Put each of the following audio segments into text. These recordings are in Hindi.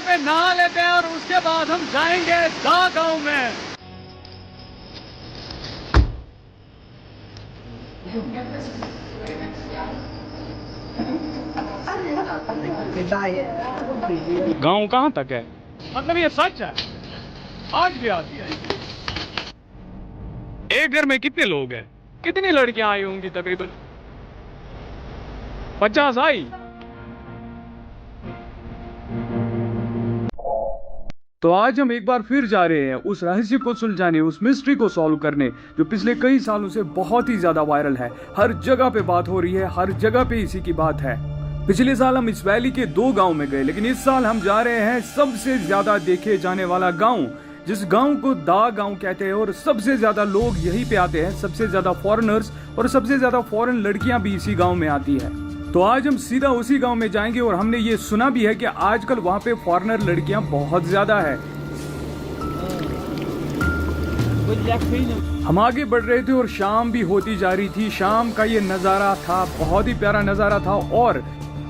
पे नहा लेते हैं और उसके बाद हम जाएंगे दा गांव में। गांव कहाँ तक है? मतलब ये सच है, आज भी आती है। एक घर में कितने लोग हैं? कितनी लड़कियां आई होंगी? तकरीबन 50 आई। तो आज हम एक बार फिर जा रहे हैं उस रहस्य को सुलझाने, उस मिस्ट्री को सॉल्व करने जो पिछले कई सालों से बहुत ही ज्यादा वायरल है। हर जगह पे बात हो रही है, हर जगह पे इसी की बात है। पिछले साल हम इस वैली के 2 गांव में गए, लेकिन इस साल हम जा रहे हैं सबसे ज्यादा देखे जाने वाला गांव, जिस गांव को दा गांव कहते हैं। और सबसे ज्यादा लोग यहीं पे आते हैं, सबसे ज्यादा फॉरेनर्स और सबसे ज्यादा फॉरेन लड़कियां भी इसी गांव में आती है। तो आज हम सीधा उसी गांव में जाएंगे और हमने ये सुना भी है कि आजकल वहाँ पे फॉरेनर लड़कियां बहुत ज्यादा है। हम आगे बढ़ रहे थे और शाम भी होती जा रही थी। शाम का ये नजारा था, बहुत ही प्यारा नजारा था और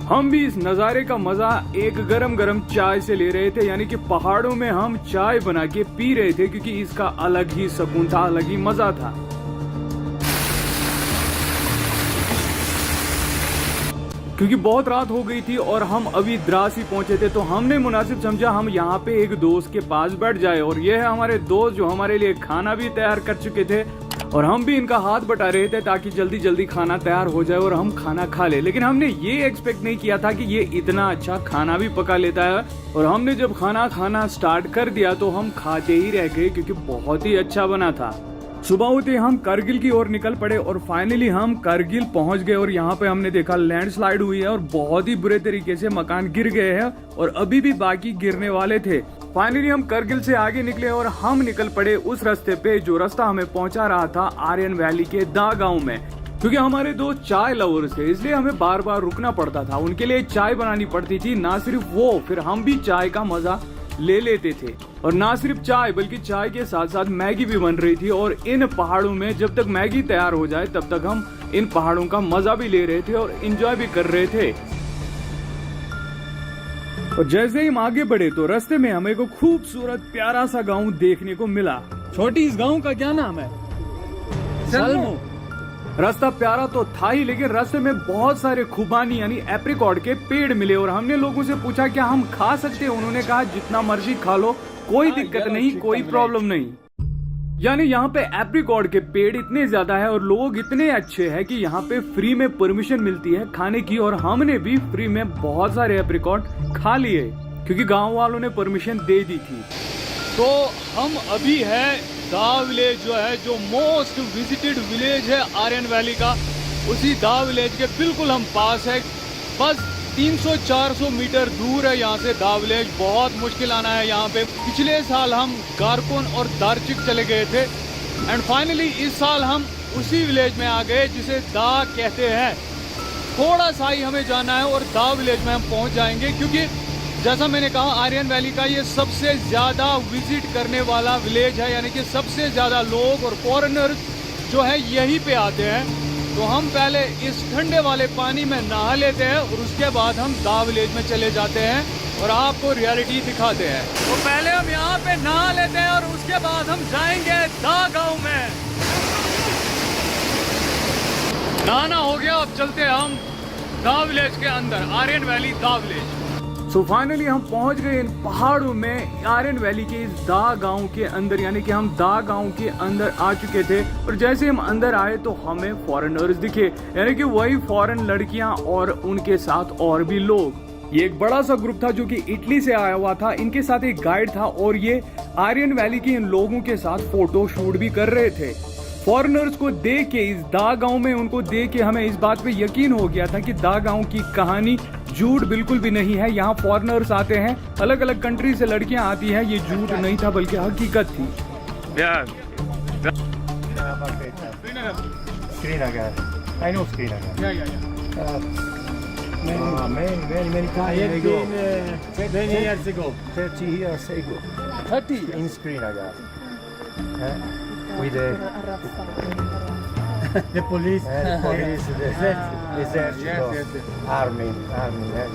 हम भी इस नजारे का मजा एक गरम गरम चाय से ले रहे थे। यानी कि पहाड़ों में हम चाय बना के पी रहे थे, क्योंकि इसका अलग ही सुकून था, अलग ही मजा था। क्योंकि बहुत रात हो गई थी और हम अभी द्रास ही पहुंचे थे, तो हमने मुनासिब समझा हम यहाँ पे एक दोस्त के पास बैठ जाए। और ये है हमारे दोस्त जो हमारे लिए खाना भी तैयार कर चुके थे और हम भी इनका हाथ बटा रहे थे ताकि जल्दी जल्दी खाना तैयार हो जाए और हम खाना खा ले। लेकिन हमने ये एक्सपेक्ट नहीं किया था कि ये इतना अच्छा खाना भी पका लेता है। और हमने जब खाना खाना स्टार्ट कर दिया तो हम खाते ही रह गए, क्योंकि बहुत ही अच्छा बना था। सुबह होते हम करगिल की ओर निकल पड़े और फाइनली हम करगिल पहुंच गए। और यहाँ पे हमने देखा लैंडस्लाइड हुई है और बहुत ही बुरे तरीके से मकान गिर गए हैं और अभी भी बाकी गिरने वाले थे। फाइनली हम करगिल से आगे निकले और हम निकल पड़े उस रास्ते पे जो रास्ता हमें पहुंचा रहा था आर्यन वैली के दा गांव में। क्योंकि हमारे दोस्त चाय लवर्स थे, इसलिए हमें बार बार रुकना पड़ता था, उनके लिए चाय बनानी पड़ती थी। ना सिर्फ वो, फिर हम भी चाय का मजा ले लेते थे। और ना सिर्फ चाय बल्कि चाय के साथ साथ मैगी भी बन रही थी। और इन पहाड़ों में जब तक मैगी तैयार हो जाए तब तक हम इन पहाड़ों का मजा भी ले रहे थे और एंजॉय भी कर रहे थे। और जैसे ही हम आगे बढ़े तो रास्ते में हमें को खूबसूरत प्यारा सा गांव देखने को मिला। छोटी, इस गांव का क्या नाम है? सलमो। रास्ता प्यारा तो था ही, लेकिन रास्ते में बहुत सारे खुबानी यानी एप्रिकॉट के पेड़ मिले। और हमने लोगों से पूछा क्या हम खा सकते हैं? उन्होंने कहा जितना मर्जी खा लो, कोई दिक्कत नहीं, कोई प्रॉब्लम नहीं। यानी यहाँ पे एप्रिकॉट के पेड़ इतने ज्यादा है और लोग इतने अच्छे हैं कि यहाँ पे फ्री में परमिशन मिलती है खाने की। और हमने भी फ्री में बहुत सारे एप्रिकॉट खा लिए, क्योंकि गांव वालों ने परमिशन दे दी थी। तो हम अभी है दा विलेज, जो है जो मोस्ट विजिटेड विलेज है आर्यन वैली का, उसी दा विलेज के बिल्कुल हम पास है। बस 300-400 मीटर दूर है यहाँ से दा विलेज। बहुत मुश्किल आना है यहाँ पे। पिछले साल हम गारकोन और दार्चिक चले गए थे एंड फाइनली इस साल हम उसी विलेज में आ गए जिसे दा कहते हैं। थोड़ा सा ही हमें जाना है और दा विलेज में हम पहुँच जाएंगे, क्योंकि जैसा मैंने कहा आर्यन वैली का ये सबसे ज्यादा विजिट करने वाला विलेज है। यानी कि सबसे ज्यादा लोग और फॉरेनर्स जो है यहीं पे आते हैं। तो हम पहले इस ठंडे वाले पानी में नहा लेते हैं और उसके बाद हम दा विलेज में चले जाते हैं और आपको रियलिटी दिखाते हैं। तो पहले हम यहाँ पे नहा लेते हैं और उसके बाद हम जाएंगे दा गांव में। नहाना हो गया, अब चलते हैं हम दा विलेज के अंदर, आर्यन वैली दा विलेज। सो फाइनली हम पहुंच गए इन पहाड़ों में आर्यन वैली के इस दा गांव के अंदर। यानी कि हम दा गांव के अंदर आ चुके थे और जैसे हम अंदर आए तो हमें फॉरेनर्स दिखे, यानी कि वही फॉरेन लड़कियां और उनके साथ और भी लोग। ये एक बड़ा सा ग्रुप था जो कि इटली से आया हुआ था। इनके साथ एक गाइड था और ये आर्यन वैली के इन लोगों के साथ फोटो शूट भी कर रहे थे। फॉरेनर्स को देख के, इस दा गांव में उनको देख के हमें इस बात पे यकीन हो गया था कि दा गांव की कहानी झूठ बिल्कुल भी नहीं है। यहाँ फॉरेनर्स आते हैं, अलग अलग कंट्री से लड़कियां आती हैं, ये झूठ नहीं था बल्कि हकीकत थी। I know Srinagar. Many times ago. 20 years ago. 30 years ago. 30 in Srinagar. With the police. the police. Esercito. Army.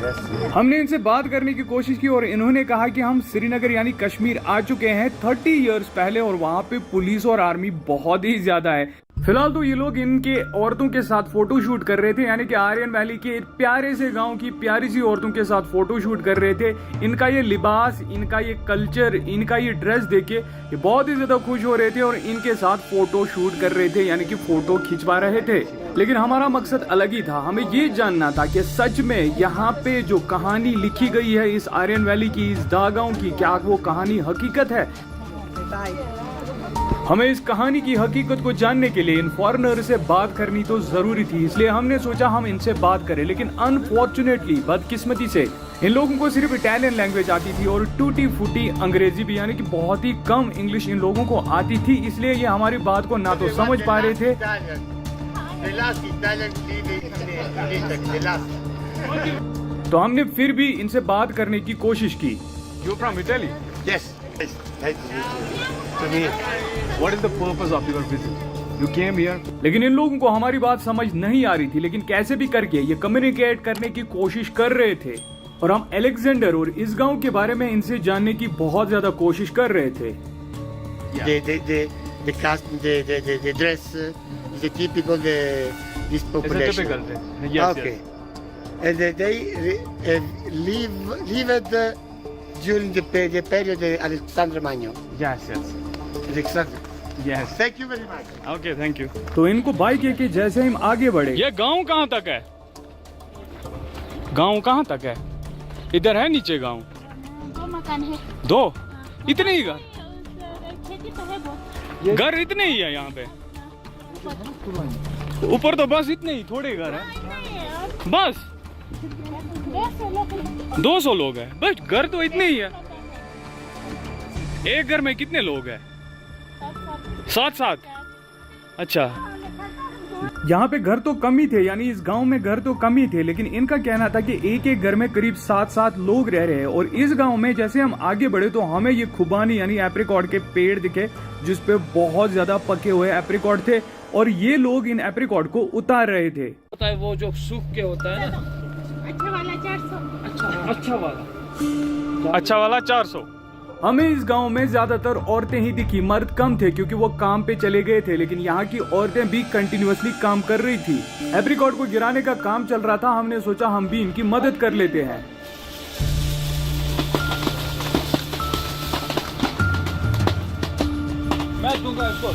Yes. हमने इनसे बात करने की कोशिश की और इन्होंने कहा कि हम श्रीनगर यानी कश्मीर आ चुके हैं 30 इयर्स पहले और वहाँ पे पुलिस और आर्मी बहुत ही ज्यादा है। फिलहाल तो ये लोग इनके औरतों के साथ फोटो शूट कर रहे थे, यानी कि आर्यन वैली के प्यारे से गांव की प्यारी सी औरतों के साथ फोटो शूट कर रहे थे। इनका ये लिबास, इनका ये कल्चर, इनका ये ड्रेस देके ये बहुत ही ज्यादा खुश हो रहे थे और इनके साथ फोटो शूट कर रहे थे, यानी कि फोटो खिंचवा रहे थे। लेकिन हमारा मकसद अलग ही था, हमें ये जानना था कि सच में यहाँ पे जो कहानी लिखी गई है इस आर्यन वैली की, इस दा गांव की, क्या वो कहानी हकीकत है। हमें इस कहानी की हकीकत को जानने के लिए इन फॉरेनर से बात करनी तो जरूरी थी, इसलिए हमने सोचा हम इनसे बात करें। लेकिन अनफॉर्चुनेटली, बदकिस्मती से, इन लोगों को सिर्फ इटालियन लैंग्वेज आती थी और टूटी फूटी अंग्रेजी भी, यानी कि बहुत ही कम इंग्लिश इन लोगों को आती थी, इसलिए ये हमारी बात को ना तो समझ पा रहे थे। तो हमने फिर भी इनसे बात करने की कोशिश की। You from Italy? Yes. To me, what is the purpose of your visit? You came here. लेकिन इन लोगों को हमारी बात समझ नहीं आ रही थी, लेकिन कैसे भी करके ये कम्युनिकेट करने की कोशिश कर रहे थे और हम अलेक्जेंडर और इस गांव के बारे में इनसे जानने की बहुत ज्यादा कोशिश कर रहे थे। The costume, the dress is a typical this population. Yes, Okay. And they lived during the period of Alexander Magno. yes. Alexander. Yes. Thank you very much. Okay, thank you. तो इनको बाइक के जैसे हम आगे बढ़े। ये गांव कहाँ तक है? गांव कहाँ तक है? इधर है नीचे गांव? 2 मकान है। 2? इतने ही घर? खेती तो है बहुत। घर इतने ही है यहाँ पे? ऊपर तो बस इतने ही, थोड़े घर है बस। 200 लोग हैं बस, घर तो इतने ही है। एक घर में कितने लोग हैं? 7-7। अच्छा, यहाँ पे घर तो कम ही थे, यानी इस गांव में घर तो कम ही थे, लेकिन इनका कहना था कि एक एक घर में करीब 7-7 लोग रह रहे हैं। और इस गांव में जैसे हम आगे बढ़े तो हमें ये खुबानी यानी एप्रिकॉट के पेड़ दिखे, जिसपे बहुत ज्यादा पके हुए एप्रिकॉट थे और ये लोग इन एप्रिकॉट को उतार रहे थे। होता है वो जो सूख के होता है ना, अच्छा वाला 400। अच्छा वाला 400। हमें इस गांव में ज्यादातर औरतें ही दिखी, मर्द कम थे क्योंकि वो काम पे चले गए थे, लेकिन यहाँ की औरतें भी कंटिन्यूअसली काम कर रही थी। एप्रिकॉट को गिराने का काम चल रहा था, हमने सोचा हम भी इनकी मदद कर लेते हैं। मैं दूंगा इसको।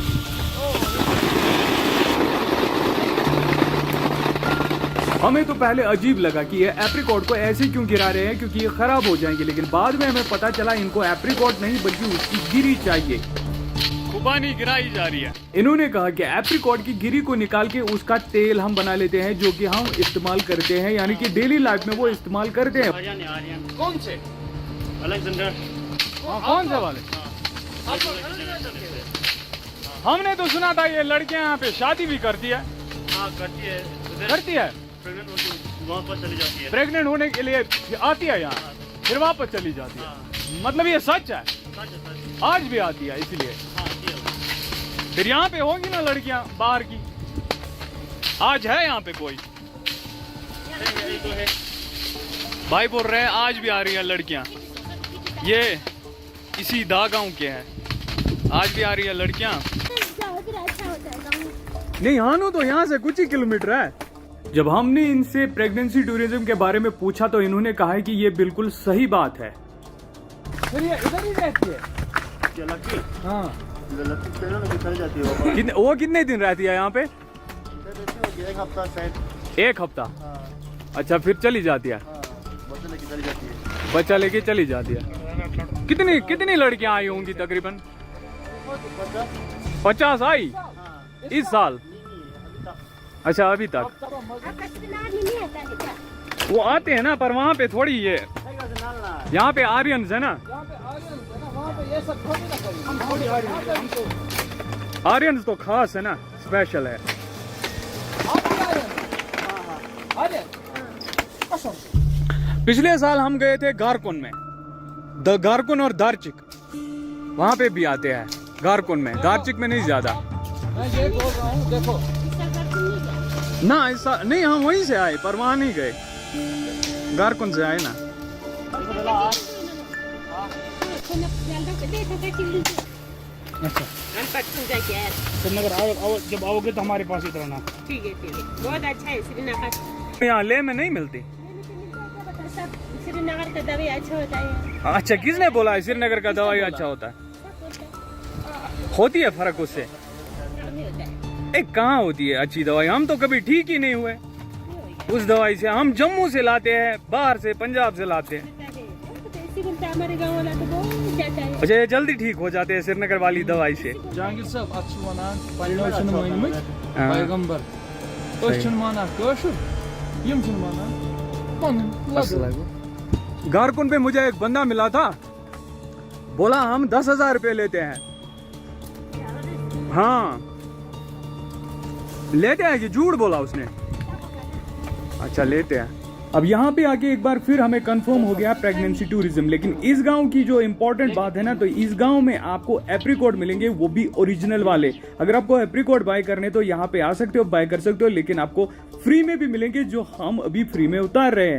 हमें तो पहले अजीब लगा कि ये एप्रिकॉट को ऐसे क्यों गिरा रहे हैं, क्योंकि ये खराब हो जाएंगे, लेकिन बाद में हमें पता चला इनको एप्रिकॉट नहीं बल्कि उसकी गिरी चाहिए। खुबानी गिराई जा रही है। इन्होंने कहा कि एप्रिकॉट की गिरी को निकाल के उसका तेल हम बना लेते हैं, जो कि हम इस्तेमाल करते हैं, यानी कि डेली लाइफ में वो इस्तेमाल करते हैं। कौन से? Alexander. कौन से वाले? हमने तो सुना था ये लड़कियां यहाँ पे शादी भी करती है। हाँ, करती है। करती है? वहाँ पर चली जाती है। प्रेग्नेंट होने के लिए आती है यहाँ, फिर वापस चली जाती है। मतलब ये सच है? आज भी आती है इसलिए? फिर यहाँ पे होगी ना लड़कियां बाहर की? आज है यहाँ पे कोई? भाई बोल रहे हैं आज भी आ रही है लड़कियां। ये इसी दा गांव के हैं, आज भी आ रही है लड़कियां। नहीं, हानो तो यहाँ से कुछ ही किलोमीटर है। जब हमने इनसे प्रेगनेंसी टूरिज्म के बारे में पूछा तो इन्होंने कहा है कि ये बिल्कुल सही बात है। फिर ये इधर ही रहती है? हाँ। चली जाती है वो कितने दिन रहती है यहाँ पे? 1 हफ्ता शायद। 1 हफ्ता? अच्छा, फिर चली जाती है? बच्चा लेके चली जाती है। कितनी लड़कियां आई होंगी तकरीबन? 50 आई इस साल? अच्छा, अभी तक वो आते हैं ना, पर वहाँ पे थोड़ी ये, यहाँ पे आर्यंस है ना, वहाँ पे ये सब थोड़ी ना करें। आर्यंस तो खास है ना, स्पेशल है। पिछले साल हम गए थे गारकुन में, गारकुन और दार्चिक, वहाँ पे भी आते हैं गारकुन में, दार्चिक में नहीं ज्यादा। मैं ये बोल रहा हूँ, देखो ना ऐसा नहीं, हम वहीं से आए पर वहां नहीं गए, गारकुन से आए ना। अच्छा श्रीनगर आओ, जब आओगे तो हमारे पास उतरना। ठीक है बहुत अच्छा है श्रीनगर। यहाँ ले में नहीं मिलती। सब श्रीनगर का दवाई अच्छा होता है। अच्छा, किसने बोला है श्रीनगर का दवाई अच्छा होता है? होती है फर्क उससे? एक कहाँ होती है अच्छी दवाई? हम तो कभी ठीक ही नहीं हुए उस दवाई से। हम जम्मू से लाते हैं, बाहर से, पंजाब से लाते हैं। हमारे गाँव वाला तो बहुत जाता है। अच्छा, ये जल्दी ठीक हो जाते हैं श्रीनगर वाली दवाई से। जहांगीर साहब अच्छु वनान पन्नो मोइनमुत पैगंबर ओछन माना कशुर यम छन माना पन। गारकुन पे मुझे एक बंदा मिला था, बोला हम 10,000 रुपये लेते हैं। हाँ लेते हैं, ये झूठ बोला उसने। अच्छा लेते हैं। अब यहाँ पे आके एक बार फिर हमें कंफर्म हो गया प्रेगनेंसी टूरिज्म। लेकिन इस गांव की जो इम्पोर्टेंट बात है ना, तो इस गांव में आपको एप्रीकॉट मिलेंगे, वो भी ओरिजिनल वाले। अगर आपको एप्रीकॉट बाय करने तो यहाँ पे आ सकते हो, बाय कर सकते हो, लेकिन आपको फ्री में भी मिलेंगे, जो हम अभी फ्री में उतार रहे हैं।